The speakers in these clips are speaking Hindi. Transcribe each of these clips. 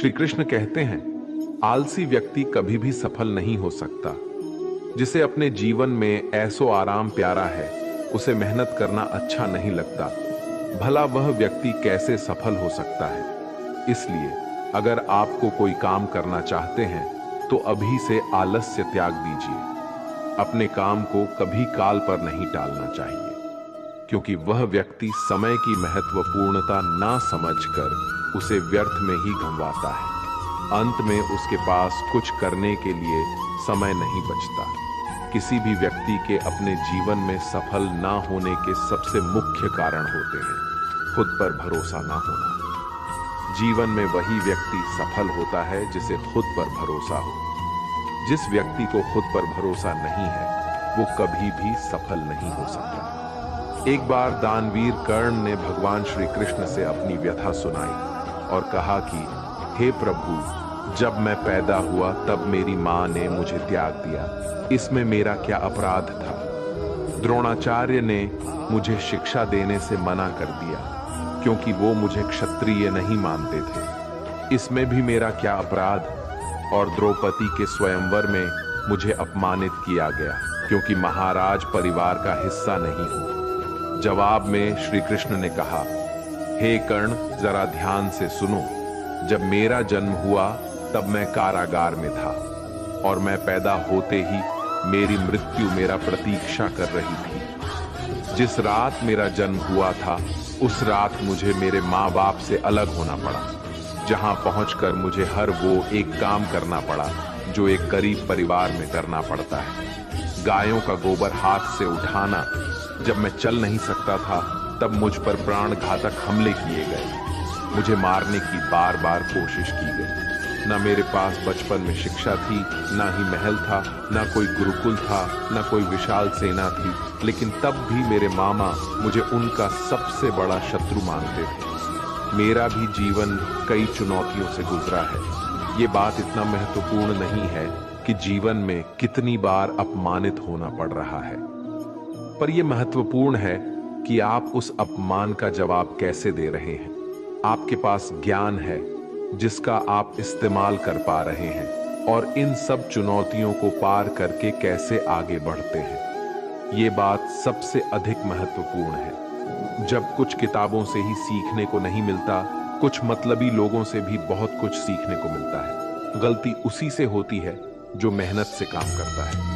श्री कृष्ण कहते हैं, आलसी व्यक्ति कभी भी सफल नहीं हो सकता। जिसे अपने जीवन में ऐसो आराम प्यारा है, उसे मेहनत करना अच्छा नहीं लगता, भला वह व्यक्ति कैसे सफल हो सकता है। इसलिए अगर आपको कोई काम करना चाहते हैं तो अभी से आलस्य त्याग दीजिए। अपने काम को कभी काल पर नहीं टालना चाहिए, क्योंकि वह व्यक्ति समय की महत्वपूर्णता ना समझकर उसे व्यर्थ में ही गंवाता है। अंत में उसके पास कुछ करने के लिए समय नहीं बचता। किसी भी व्यक्ति के अपने जीवन में सफल ना होने के सबसे मुख्य कारण होते हैं खुद पर भरोसा ना होना। जीवन में वही व्यक्ति सफल होता है जिसे खुद पर भरोसा हो। जिस व्यक्ति को खुद पर भरोसा नहीं है, वो कभी भी सफल नहीं हो सकता। एक बार दानवीर कर्ण ने भगवान श्री कृष्ण से अपनी व्यथा सुनाई और कहा कि हे प्रभु, जब मैं पैदा हुआ तब मेरी मां ने मुझे त्याग दिया। इसमें मेरा क्या अपराध था? द्रोणाचार्य ने मुझे शिक्षा देने से मना कर दिया, क्योंकि वो मुझे क्षत्रिय नहीं मानते थे। इसमें भी मेरा क्या अपराध? और द्रौपदी के स्वयंवर में मुझे अपमानित किया गया, क्योंकि महाराज परिवार का हिस्सा नहीं हूं। जवाब में श्री कृष्ण ने कहा, हे कर्ण, जरा ध्यान से सुनो। जब मेरा जन्म हुआ तब मैं कारागार में था, और मैं पैदा होते ही मेरी मृत्यु मेरा प्रतीक्षा कर रही थी। जिस रात मेरा जन्म हुआ था, उस रात मुझे मेरे माँ बाप से अलग होना पड़ा, जहां पहुंचकर मुझे हर वो एक काम करना पड़ा जो एक गरीब परिवार में करना पड़ता है। गायों का गोबर हाथ से उठाना। जब मैं चल नहीं सकता था, तब मुझ पर प्राणघातक हमले किए गए। मुझे मारने की बार बार कोशिश की गई। न मेरे पास बचपन में शिक्षा थी, न ही महल था, न कोई गुरुकुल था, न कोई विशाल सेना थी, लेकिन तब भी मेरे मामा मुझे उनका सबसे बड़ा शत्रु मानते थे। मेरा भी जीवन कई चुनौतियों से गुजरा है। ये बात इतना महत्वपूर्ण नहीं है कि जीवन में कितनी बार अपमानित होना पड़ रहा है, पर यह महत्वपूर्ण है कि आप उस अपमान का जवाब कैसे दे रहे हैं। आपके पास ज्ञान है जिसका आप इस्तेमाल कर पा रहे हैं, और इन सब चुनौतियों को पार करके कैसे आगे बढ़ते हैं। ये बात सबसे अधिक महत्वपूर्ण है। जब कुछ किताबों से ही सीखने को नहीं मिलता, कुछ मतलबी लोगों से भी बहुत कुछ सीखने को मिलता है। गलती उसी से होती है जो मेहनत से काम करता है।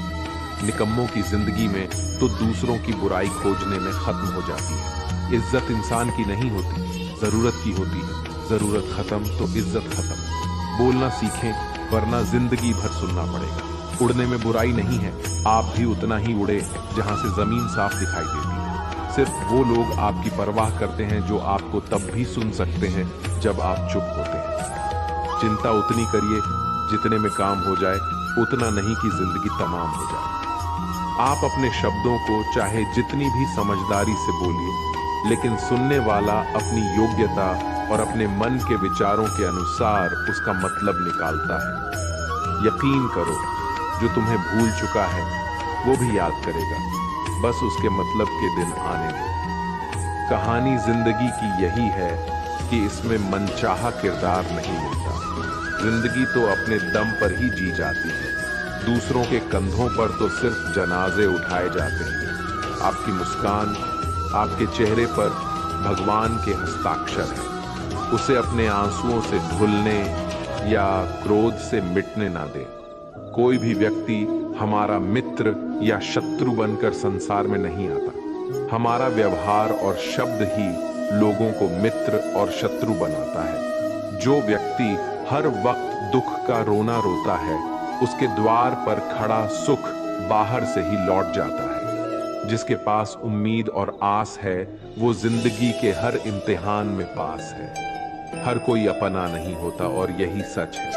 निकम्मों की जिंदगी में तो दूसरों की बुराई खोजने में खत्म हो जाती है। इज्जत इंसान की नहीं होती, जरूरत की होती है। जरूरत खत्म तो इज्जत खत्म। बोलना सीखें, वरना जिंदगी भर सुनना पड़ेगा। उड़ने में बुराई नहीं है, आप भी उतना ही उड़े जहां से जमीन साफ दिखाई देती है। सिर्फ वो लोग आपकी परवाह करते हैं जो आपको तब भी सुन सकते हैं जब आप चुप होते हैं। चिंता उतनी करिए जितने में काम हो जाए, उतना नहीं कि जिंदगी तमाम हो जाए। आप अपने शब्दों को चाहे जितनी भी समझदारी से बोलिए, लेकिन सुनने वाला अपनी योग्यता और अपने मन के विचारों के अनुसार उसका मतलब निकालता है। यकीन करो, जो तुम्हें भूल चुका है वो भी याद करेगा, बस उसके मतलब के दिन आने दो। कहानी जिंदगी की यही है कि इसमें मनचाहा किरदार नहीं मिलता। जिंदगी तो अपने दम पर ही जी जाती है। दूसरों के कंधों पर तो सिर्फ जनाजे उठाए जाते हैं। आपकी मुस्कान, आपके चेहरे पर भगवान के हस्ताक्षर है। उसे अपने आंसुओं से धुलने या क्रोध से मिटने ना दे। कोई भी व्यक्ति हमारा मित्र या शत्रु बनकर संसार में नहीं आता। हमारा व्यवहार और शब्द ही लोगों को मित्र और शत्रु बनाता है। जो व्यक्ति हर वक्त दुख का रोना रोता है, उसके द्वार पर खड़ा सुख बाहर से ही लौट जाता है। जिसके पास उम्मीद और आस है, वो जिंदगी के हर इम्तिहान में पास है। हर कोई अपना नहीं होता, और यही सच है।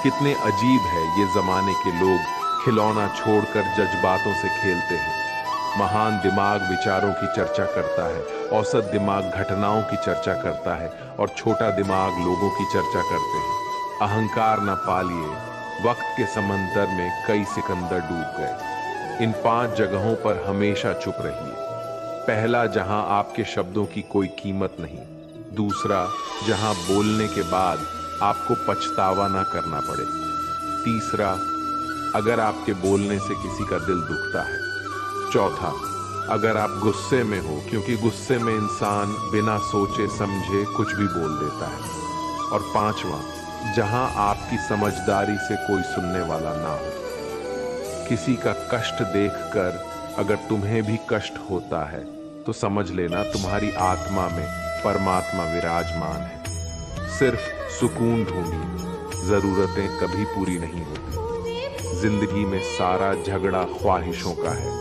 कितने अजीब है ये जमाने के लोग, खिलौना छोड़कर जज्बातों से खेलते हैं। महान दिमाग विचारों की चर्चा करता है, औसत दिमाग घटनाओं की चर्चा करता है, और छोटा दिमाग लोगों की चर्चा करते हैं। अहंकार न पालिए, वक्त के समंदर में कई सिकंदर डूब गए। इन 5 जगहों पर हमेशा चुप रहिए। पहला, जहां आपके शब्दों की कोई कीमत नहीं। दूसरा, जहां बोलने के बाद आपको पछतावा ना करना पड़े। तीसरा, अगर आपके बोलने से किसी का दिल दुखता है। चौथा, अगर आप गुस्से में हो, क्योंकि गुस्से में इंसान बिना सोचे समझे कुछ भी बोल देता है। और पांचवा, जहां आपकी समझदारी से कोई सुनने वाला ना हो। किसी का कष्ट देखकर अगर तुम्हें भी कष्ट होता है तो समझ लेना तुम्हारी आत्मा में परमात्मा विराजमान है। सिर्फ सुकून ढूंढिए, जरूरतें कभी पूरी नहीं होती। जिंदगी में सारा झगड़ा ख्वाहिशों का है।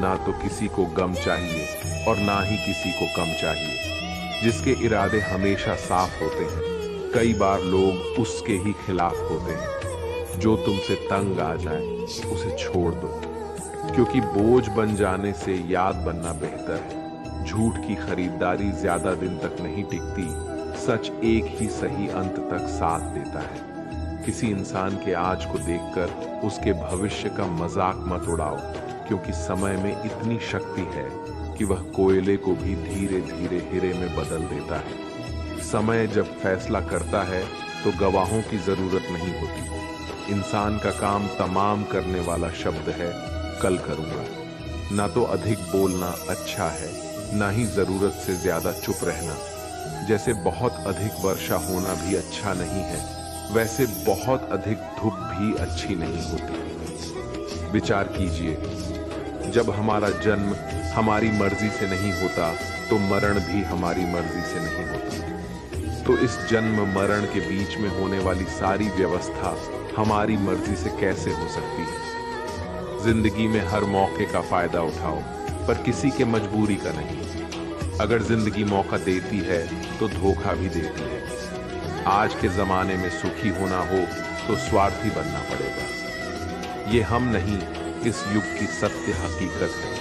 ना तो किसी को गम चाहिए और ना ही किसी को कम चाहिए। जिसके इरादे हमेशा साफ होते हैं, कई बार लोग उसके ही खिलाफ होते हैं। जो तुमसे तंग आ जाए उसे छोड़ दो, क्योंकि बोझ बन जाने से याद बनना बेहतर है। झूठ की खरीदारी ज्यादा दिन तक नहीं टिकती। सच एक ही सही अंत तक साथ देता है। किसी इंसान के आज को देखकर उसके भविष्य का मजाक मत उड़ाओ, क्योंकि समय में इतनी शक्ति है कि वह कोयले को भी धीरे धीरे हीरे में बदल देता है। समय जब फैसला करता है तो गवाहों की जरूरत नहीं होती। इंसान का काम तमाम करने वाला शब्द है कल करूंगा। ना तो अधिक बोलना अच्छा है, ना ही जरूरत से ज्यादा चुप रहना। जैसे बहुत अधिक वर्षा होना भी अच्छा नहीं है, वैसे बहुत अधिक धूप भी अच्छी नहीं होती। विचार कीजिए, जब हमारा जन्म हमारी मर्जी से नहीं होता तो मरण भी हमारी मर्जी से नहीं होता। तो इस जन्म मरण के बीच में होने वाली सारी व्यवस्था हमारी मर्जी से कैसे हो सकती है? जिंदगी में हर मौके का फायदा उठाओ, पर किसी के मजबूरी का नहीं। अगर जिंदगी मौका देती है तो धोखा भी देती है। आज के जमाने में सुखी होना हो तो स्वार्थी बनना पड़ेगा। ये हम नहीं, इस युग की सत्य हकीकत है।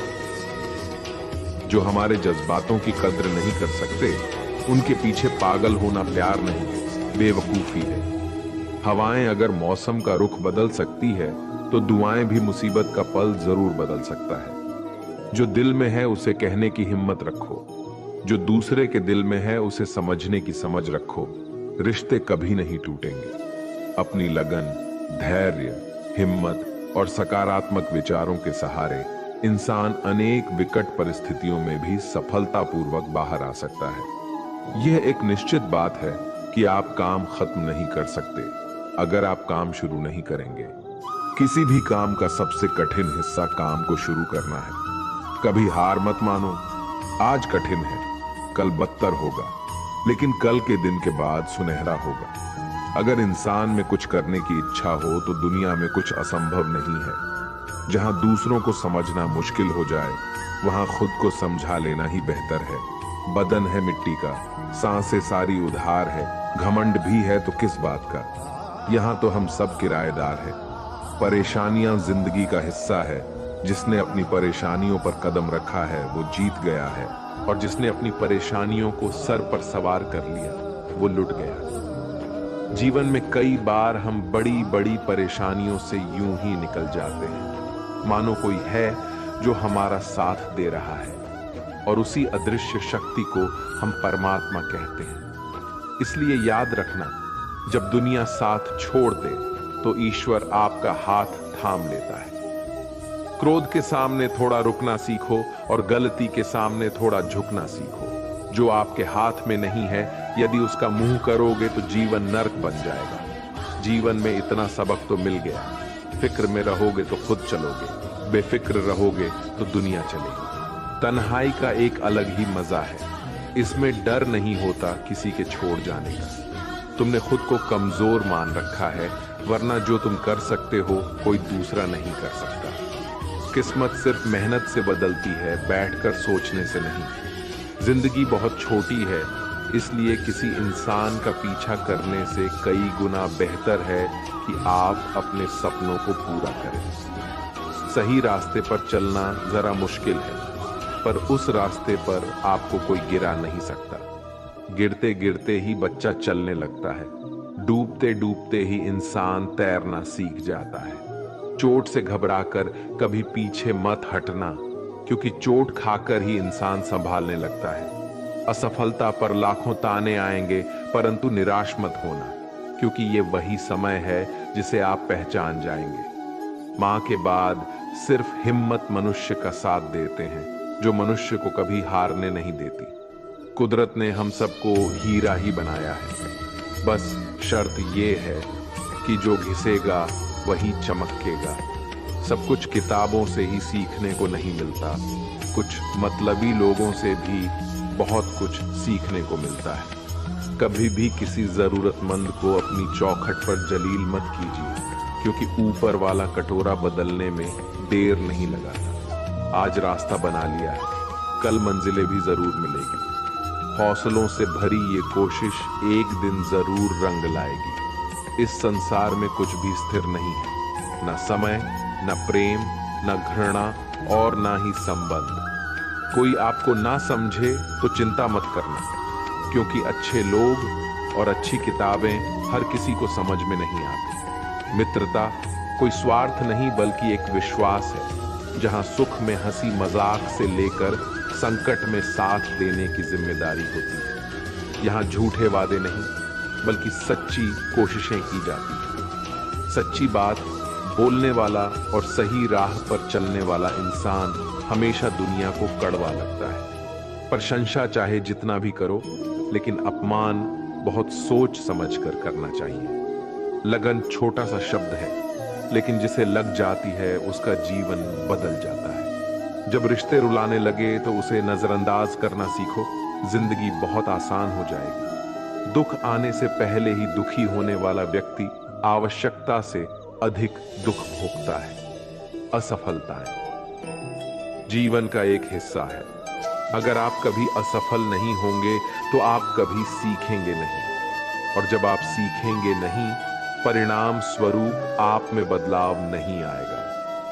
जो हमारे जज्बातों की कद्र नहीं कर सकते, उनके पीछे पागल होना प्यार नहीं, बेवकूफी है। हवाएं अगर मौसम का रुख बदल सकती है तो दुआएं भी मुसीबत का पल जरूर बदल सकता है। जो दिल में है उसे कहने की हिम्मत रखो। जो दूसरे के दिल में है उसे समझने की समझ रखो। रिश्ते कभी नहीं टूटेंगे। अपनी लगन, धैर्य, हिम्मत और सकारात्मक विचारों के सहारे इंसान अनेक विकट परिस्थितियों में भी सफलतापूर्वक बाहर आ सकता है। यह एक निश्चित बात है कि आप काम खत्म नहीं कर सकते अगर आप काम शुरू नहीं करेंगे। किसी भी काम का सबसे कठिन हिस्सा काम को शुरू करना है। कभी हार मत मानो। आज कठिन है, कल बदतर होगा, लेकिन कल के दिन के बाद सुनहरा होगा। अगर इंसान में कुछ करने की इच्छा हो तो दुनिया में कुछ असंभव नहीं है। जहां दूसरों को समझना मुश्किल हो जाए, वहां खुद को समझा लेना ही बेहतर है। बदन है मिट्टी का, सांसें सारी उधार है। घमंड भी है तो किस बात का? यहाँ तो हम सब किराएदार हैं। परेशानियां जिंदगी का हिस्सा है। जिसने अपनी परेशानियों पर कदम रखा है वो जीत गया है, और जिसने अपनी परेशानियों को सर पर सवार कर लिया वो लुट गया। जीवन में कई बार हम बड़ी बड़ी परेशानियों से यूं ही निकल जाते हैं, मानो कोई है जो हमारा साथ दे रहा है, और उसी अदृश्य शक्ति को हम परमात्मा कहते हैं। इसलिए याद रखना, जब दुनिया साथ छोड़ दे तो ईश्वर आपका हाथ थाम लेता है। क्रोध के सामने थोड़ा रुकना सीखो और गलती के सामने थोड़ा झुकना सीखो। जो आपके हाथ में नहीं है, यदि उसका मुंह करोगे तो जीवन नर्क बन जाएगा। जीवन में इतना सबक तो मिल गया। फिक्र में रहोगे तो खुद चलोगे, बेफिक्र रहोगे तो दुनिया चलेगी। तन्हाई का एक अलग ही मजा है। इसमें डर नहीं होता किसी के छोड़ जाने का। तुमने खुद को कमजोर मान रखा है, वरना जो तुम कर सकते हो कोई दूसरा नहीं कर सकता। किस्मत सिर्फ मेहनत से बदलती है, बैठकर सोचने से नहीं। जिंदगी बहुत छोटी है, इसलिए किसी इंसान का पीछा करने से कई गुना बेहतर है कि आप अपने सपनों को पूरा करें। सही रास्ते पर चलना जरा मुश्किल है, पर उस रास्ते पर आपको कोई गिरा नहीं सकता। गिरते गिरते ही बच्चा चलने लगता है, डूबते डूबते ही इंसान तैरना सीख जाता है। चोट से घबराकर कभी पीछे मत हटना, क्योंकि चोट खाकर ही इंसान संभालने लगता है। असफलता पर लाखों ताने आएंगे, परंतु निराश मत होना, क्योंकि ये वही समय है जिसे आप पहचान जाएंगे। मां के बाद सिर्फ हिम्मत मनुष्य का साथ देते हैं, जो मनुष्य को कभी हारने नहीं देती। कुदरत ने हम सबको हीरा ही बनाया है, बस शर्त ये है कि जो घिसेगा वही चमकेगा। सब कुछ किताबों से ही सीखने को नहीं मिलता, कुछ मतलबी लोगों से भी बहुत कुछ सीखने को मिलता है। कभी भी किसी जरूरतमंद को अपनी चौखट पर जलील मत कीजिए, क्योंकि ऊपर वाला कटोरा बदलने में देर नहीं लगाता। आज रास्ता बना लिया है, कल मंजिलें भी जरूर मिलेगी। हौसलों से भरी ये कोशिश एक दिन जरूर रंग लाएगी। इस संसार में कुछ भी स्थिर नहीं है, न समय, न प्रेम, न घृणा और न ही संबंध। कोई आपको ना समझे तो चिंता मत करना, क्योंकि अच्छे लोग और अच्छी किताबें हर किसी को समझ में नहीं आती। मित्रता कोई स्वार्थ नहीं बल्कि एक विश्वास है, जहां सुख में हंसी मजाक से लेकर संकट में साथ देने की जिम्मेदारी होती है। यहाँ झूठे वादे नहीं बल्कि सच्ची कोशिशें की जाती हैं। सच्ची बात बोलने वाला और सही राह पर चलने वाला इंसान हमेशा दुनिया को कड़वा लगता है। प्रशंसा चाहे जितना भी करो, लेकिन अपमान बहुत सोच समझ कर करना चाहिए। लगन छोटा सा शब्द है, लेकिन जिसे लग जाती है उसका जीवन बदल जाता है। जब रिश्ते रुलाने लगे तो उसे नजरअंदाज करना सीखो, जिंदगी बहुत आसान हो जाएगी। दुख आने से पहले ही दुखी होने वाला व्यक्ति आवश्यकता से अधिक दुख भोगता है। असफलताएं जीवन का एक हिस्सा है। अगर आप कभी असफल नहीं होंगे तो आप कभी सीखेंगे नहीं, और जब आप सीखेंगे नहीं, परिणाम स्वरूप आप में बदलाव नहीं आएगा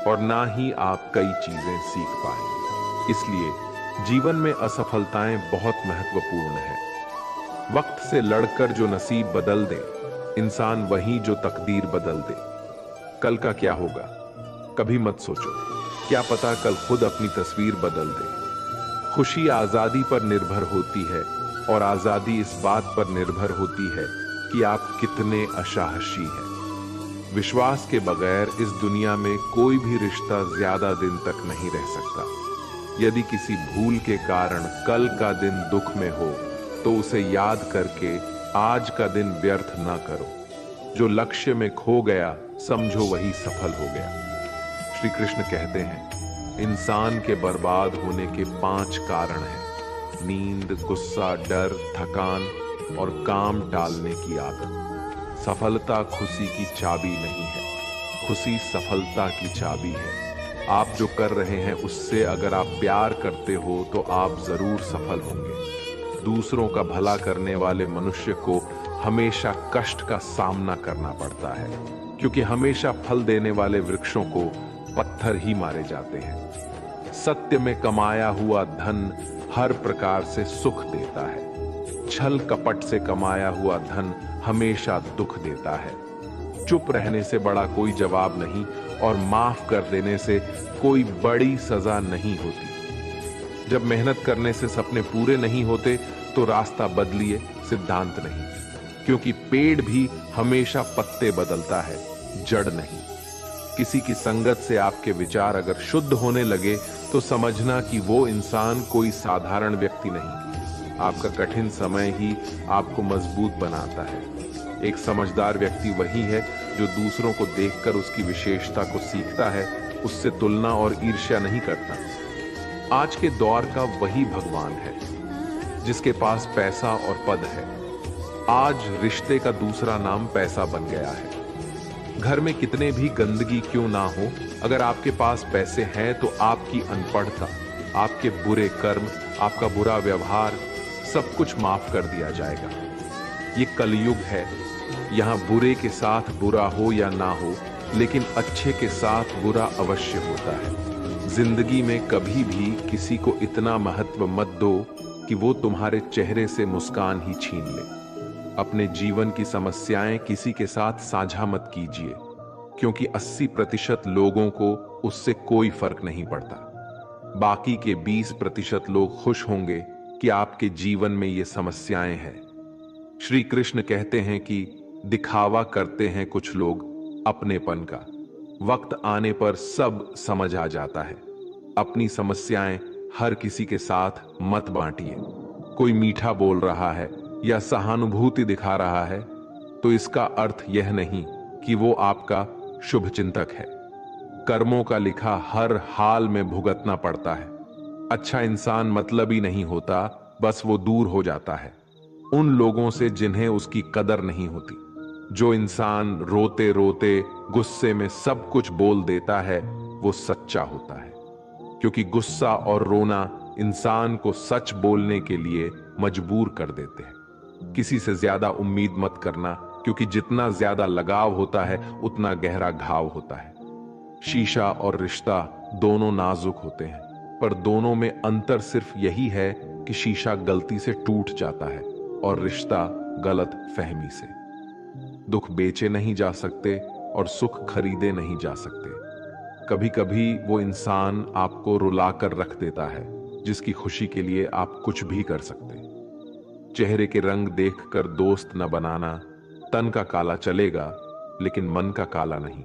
और ना ही आप कई चीजें सीख पाएंगे। इसलिए जीवन में असफलताएं बहुत महत्वपूर्ण है। वक्त से लड़कर जो नसीब बदल दे, इंसान वही जो तकदीर बदल दे। कल का क्या होगा कभी मत सोचो, क्या पता कल खुद अपनी तस्वीर बदल दे। खुशी आजादी पर निर्भर होती है और आजादी इस बात पर निर्भर होती है कि आप कितने असाहसी हैं। विश्वास के बगैर इस दुनिया में कोई भी रिश्ता ज्यादा दिन तक नहीं रह सकता। यदि किसी भूल के कारण कल का दिन दुख में हो तो उसे याद करके आज का दिन व्यर्थ ना करो। जो लक्ष्य में खो गया समझो वही सफल हो गया। श्री कृष्ण कहते हैं, इंसान के बर्बाद होने के 5 कारण हैं: नींद, गुस्सा, डर, थकान और काम टालने की आदत। सफलता खुशी की चाबी नहीं है, खुशी सफलता की चाबी है। आप जो कर रहे हैं उससे अगर आप प्यार करते हो तो आप जरूर सफल होंगे। दूसरों का भला करने वाले मनुष्य को हमेशा कष्ट का सामना करना पड़ता है, क्योंकि हमेशा फल देने वाले वृक्षों को पत्थर ही मारे जाते हैं। सत्य में कमाया हुआ धन हर प्रकार से सुख देता है। छल कपट से कमाया हुआ धन हमेशा दुख देता है। चुप रहने से बड़ा कोई जवाब नहीं और माफ कर देने से कोई बड़ी सजा नहीं होती। जब मेहनत करने से सपने पूरे नहीं होते तो रास्ता बदलिए, सिद्धांत नहीं, क्योंकि पेड़ भी हमेशा पत्ते बदलता है, जड़ नहीं। किसी की संगत से आपके विचार अगर शुद्ध होने लगे तो समझना कि वो इंसान कोई साधारण व्यक्ति नहीं। आपका कठिन समय ही आपको मजबूत बनाता है। एक समझदार व्यक्ति वही है जो दूसरों को देखकर उसकी विशेषता को सीखता है, उससे तुलना और ईर्ष्या नहीं करता। आज के दौर का वही भगवान है जिसके पास पैसा और पद है। आज रिश्ते का दूसरा नाम पैसा बन गया है। घर में कितने भी गंदगी क्यों ना हो, अगर आपके पास पैसे हैं तो आपकी अनपढ़ता, आपके बुरे कर्म, आपका बुरा व्यवहार सब कुछ माफ कर दिया जाएगा। ये कलयुग है, यहाँ बुरे के साथ बुरा हो या ना हो, लेकिन अच्छे के साथ बुरा अवश्य होता है। जिंदगी में कभी भी किसी को इतना महत्व मत दो कि वो तुम्हारे चेहरे से मुस्कान ही छीन ले। अपने जीवन की समस्याएं किसी के साथ साझा मत कीजिए, क्योंकि 80% लोगों को उससे कोई फर्क नहीं पड़ता। बाकी के 20% लोग खुश होंगे कि आपके जीवन में ये समस्याएं हैं। श्री कृष्ण कहते हैं कि दिखावा करते हैं कुछ लोग अपनेपन का। वक्त आने पर सब समझ आ जाता है। अपनी समस्याएं हर किसी के साथ मत बांटिए। कोई मीठा बोल रहा है या सहानुभूति दिखा रहा है तो इसका अर्थ यह नहीं कि वो आपका शुभचिंतक है। कर्मों का लिखा हर हाल में भुगतना पड़ता है। अच्छा इंसान मतलबी नहीं होता, बस वो दूर हो जाता है उन लोगों से जिन्हें उसकी कदर नहीं होती। जो इंसान रोते रोते गुस्से में सब कुछ बोल देता है वो सच्चा होता है, क्योंकि गुस्सा और रोना इंसान को सच बोलने के लिए मजबूर कर देते हैं। किसी से ज्यादा उम्मीद मत करना, क्योंकि जितना ज्यादा लगाव होता है उतना गहरा घाव होता है। शीशा और रिश्ता दोनों नाजुक होते हैं, पर दोनों में अंतर सिर्फ यही है कि शीशा गलती से टूट जाता है और रिश्ता गलत फहमी से। दुख बेचे नहीं जा सकते और सुख खरीदे नहीं जा सकते। कभी कभी वो इंसान आपको रुलाकर रख देता है जिसकी खुशी के लिए आप कुछ भी कर सकते। चेहरे के रंग देखकर दोस्त न बनाना। तन का काला चलेगा लेकिन मन का काला नहीं।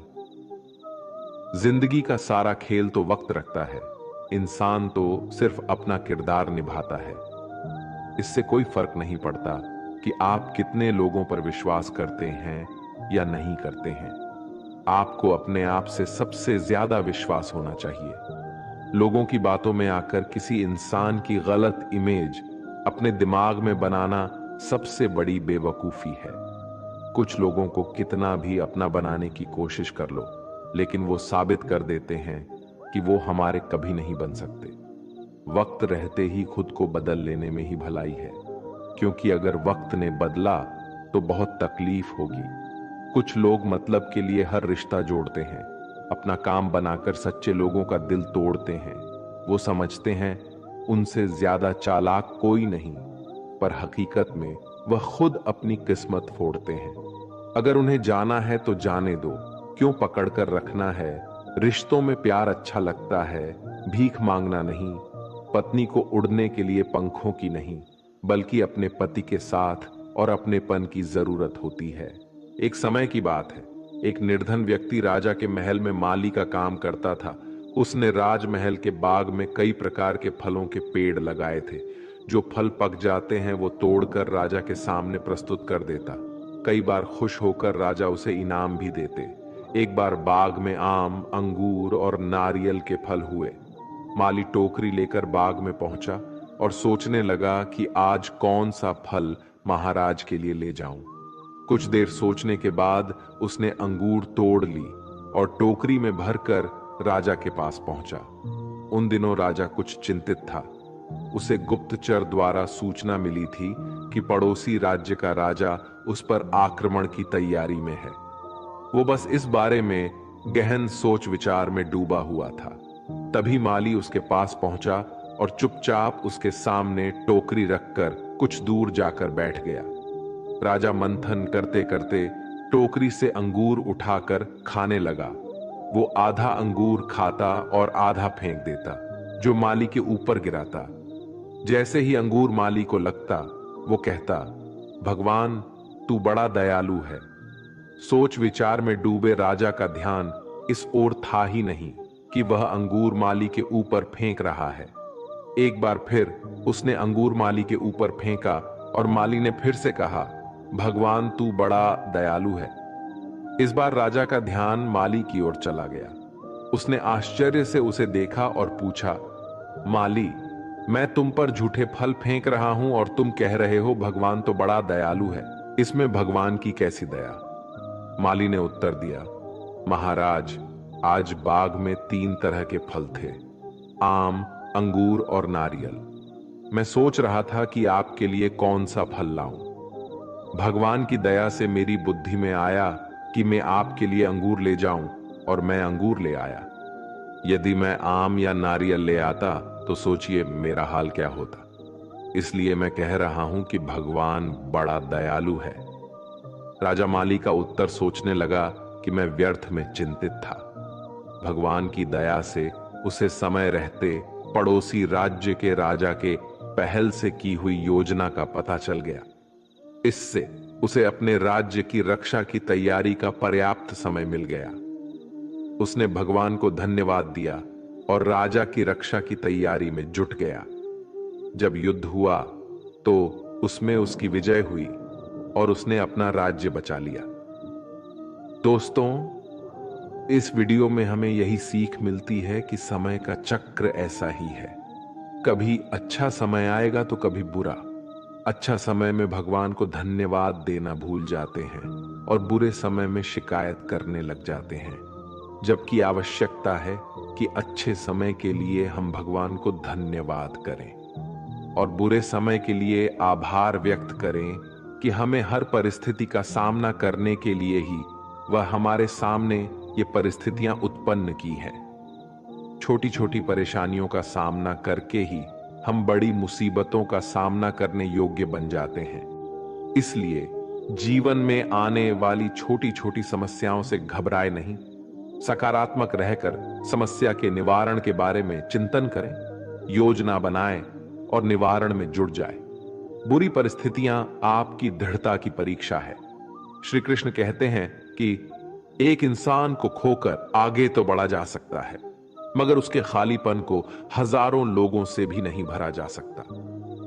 जिंदगी का सारा खेल तो वक्त रखता है, इंसान तो सिर्फ अपना किरदार निभाता है। इससे कोई फर्क नहीं पड़ता कि आप कितने लोगों पर विश्वास करते हैं या नहीं करते हैं। आपको अपने आप से सबसे ज्यादा विश्वास होना चाहिए। लोगों की बातों में आकर किसी इंसान की गलत इमेज अपने दिमाग में बनाना सबसे बड़ी बेवकूफी है। कुछ लोगों को कितना भी अपना बनाने की कोशिश कर लो, लेकिन वो साबित कर देते हैं कि वो हमारे कभी नहीं बन सकते। वक्त रहते ही खुद को बदल लेने में ही भलाई है, क्योंकि अगर वक्त ने बदला तो बहुत तकलीफ होगी। कुछ लोग मतलब के लिए हर रिश्ता जोड़ते हैं, अपना काम बनाकर सच्चे लोगों का दिल तोड़ते हैं। वो समझते हैं उनसे ज्यादा चालाक कोई नहीं, पर हकीकत में वह खुद अपनी किस्मत फोड़ते हैं। अगर उन्हें जाना है तो जाने दो, क्यों पकड़कर रखना है। रिश्तों में प्यार अच्छा लगता है, भीख मांगना नहीं। पत्नी को उड़ने के लिए पंखों की नहीं, बल्कि अपने पति के साथ और अपनेपन की जरूरत होती है। एक समय की बात है, एक निर्धन व्यक्ति राजा के महल में माली का काम करता था। उसने राजमहल के बाग में कई प्रकार के फलों के पेड़ लगाए थे। जो फल पक जाते हैं वो तोड़कर राजा के सामने प्रस्तुत कर देता। कई बार खुश होकर राजा उसे इनाम भी देते। एक बार बाग में आम, अंगूर और नारियल के फल हुए। माली टोकरी लेकर बाग में पहुंचा और सोचने लगा कि आज कौन सा फल महाराज के लिए ले जाऊं। कुछ देर सोचने के बाद उसने अंगूर तोड़ ली और टोकरी में भरकर राजा के पास पहुंचा। उन दिनों राजा कुछ चिंतित था। उसे गुप्तचर द्वारा सूचना मिली थी कि पड़ोसी राज्य का राजा उस पर आक्रमण की तैयारी में है। वो बस इस बारे में गहन सोच विचार में डूबा हुआ था। तभी माली उसके पास पहुंचा और चुपचाप उसके सामने टोकरी रखकर कुछ दूर जाकर बैठ गया। राजा मंथन करते करते टोकरी से अंगूर उठाकर खाने लगा। वो आधा अंगूर खाता और आधा फेंक देता, जो माली के ऊपर गिराता। जैसे ही अंगूर माली को लगता, वो कहता, भगवान तू बड़ा दयालु है। सोच विचार में डूबे राजा का ध्यान इस ओर था ही नहीं कि वह अंगूर माली के ऊपर फेंक रहा है। एक बार फिर उसने अंगूर माली के ऊपर फेंका और माली ने फिर से कहा, भगवान तू बड़ा दयालु है। इस बार राजा का ध्यान माली की ओर चला गया। उसने आश्चर्य से उसे देखा और पूछा, माली, मैं तुम पर झूठे फल फेंक रहा हूं और तुम कह रहे हो भगवान तो बड़ा दयालु है। इसमें भगवान की कैसी दया? माली ने उत्तर दिया, महाराज, आज बाग में 3 तरह के फल थे, आम, अंगूर और नारियल। मैं सोच रहा था कि आपके लिए कौन सा फल लाऊं। भगवान की दया से मेरी बुद्धि में आया कि मैं आपके लिए अंगूर ले जाऊं, और मैं अंगूर ले आया। यदि मैं आम या नारियल ले आता तो सोचिए मेरा हाल क्या होता। इसलिए मैं कह रहा हूं कि भगवान बड़ा दयालु है। राजा माली का उत्तर सोचने लगा कि मैं व्यर्थ में चिंतित था। भगवान की दया से उसे समय रहते पड़ोसी राज्य के राजा के पहल से की हुई योजना का पता चल गया। इससे उसे अपने राज्य की रक्षा की तैयारी का पर्याप्त समय मिल गया। उसने भगवान को धन्यवाद दिया और राजा की रक्षा की तैयारी में जुट गया। जब युद्ध हुआ तो उसमें उसकी विजय हुई और उसने अपना राज्य बचा लिया। दोस्तों, इस वीडियो में हमें यही सीख मिलती है कि समय का चक्र ऐसा ही है। कभी अच्छा समय आएगा तो कभी बुरा। अच्छा समय में भगवान को धन्यवाद देना भूल जाते हैं और बुरे समय में शिकायत करने लग जाते हैं, जबकि आवश्यकता है कि अच्छे समय के लिए हम भगवान को धन्यवाद करें और बुरे समय के लिए आभार व्यक्त करें कि हमें हर परिस्थिति का सामना करने के लिए ही वह हमारे सामने ये परिस्थितियां उत्पन्न की हैं। छोटी छोटी परेशानियों का सामना करके ही हम बड़ी मुसीबतों का सामना करने योग्य बन जाते हैं। इसलिए जीवन में आने वाली छोटी छोटी समस्याओं से घबराए नहीं, सकारात्मक रहकर समस्या के निवारण के बारे में चिंतन करें, योजना बनाएं और निवारण में जुट जाए। बुरी परिस्थितियां आपकी दृढ़ता की परीक्षा है। श्री कृष्ण कहते हैं कि एक इंसान को खोकर आगे तो बढ़ा जा सकता है, मगर उसके खालीपन को हजारों लोगों से भी नहीं भरा जा सकता।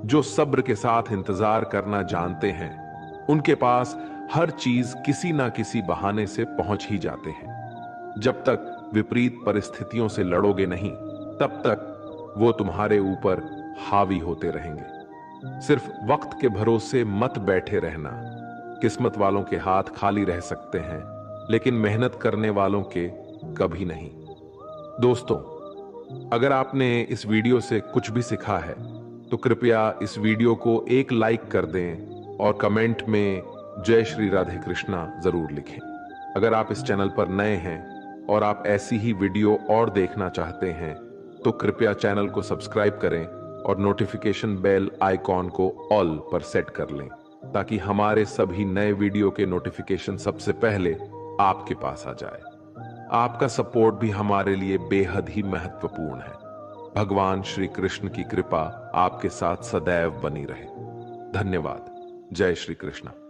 जो सब्र के साथ इंतजार करना जानते हैं, उनके पास हर चीज किसी ना किसी बहाने से पहुंच ही जाते हैं। जब तक विपरीत परिस्थितियों से लड़ोगे नहीं, तब तक वो तुम्हारे ऊपर हावी होते रहेंगे। सिर्फ वक्त के भरोसे मत बैठे रहना। किस्मत वालों के हाथ खाली रह सकते हैं, लेकिन मेहनत करने वालों के कभी नहीं। दोस्तों, अगर आपने इस वीडियो से कुछ भी सीखा है तो कृपया इस वीडियो को एक लाइक कर दें और कमेंट में जय श्री राधे कृष्णा जरूर लिखें। अगर आप इस चैनल पर नए हैं और आप ऐसी ही वीडियो और देखना चाहते हैं तो कृपया चैनल को सब्सक्राइब करें और नोटिफिकेशन बेल आइकॉन को ऑल पर सेट कर लें, ताकि हमारे सभी नए वीडियो के नोटिफिकेशन सबसे पहले आपके पास आ जाए। आपका सपोर्ट भी हमारे लिए बेहद ही महत्वपूर्ण है। भगवान श्री कृष्ण की कृपा आपके साथ सदैव बनी रहे। धन्यवाद। जय श्री कृष्ण।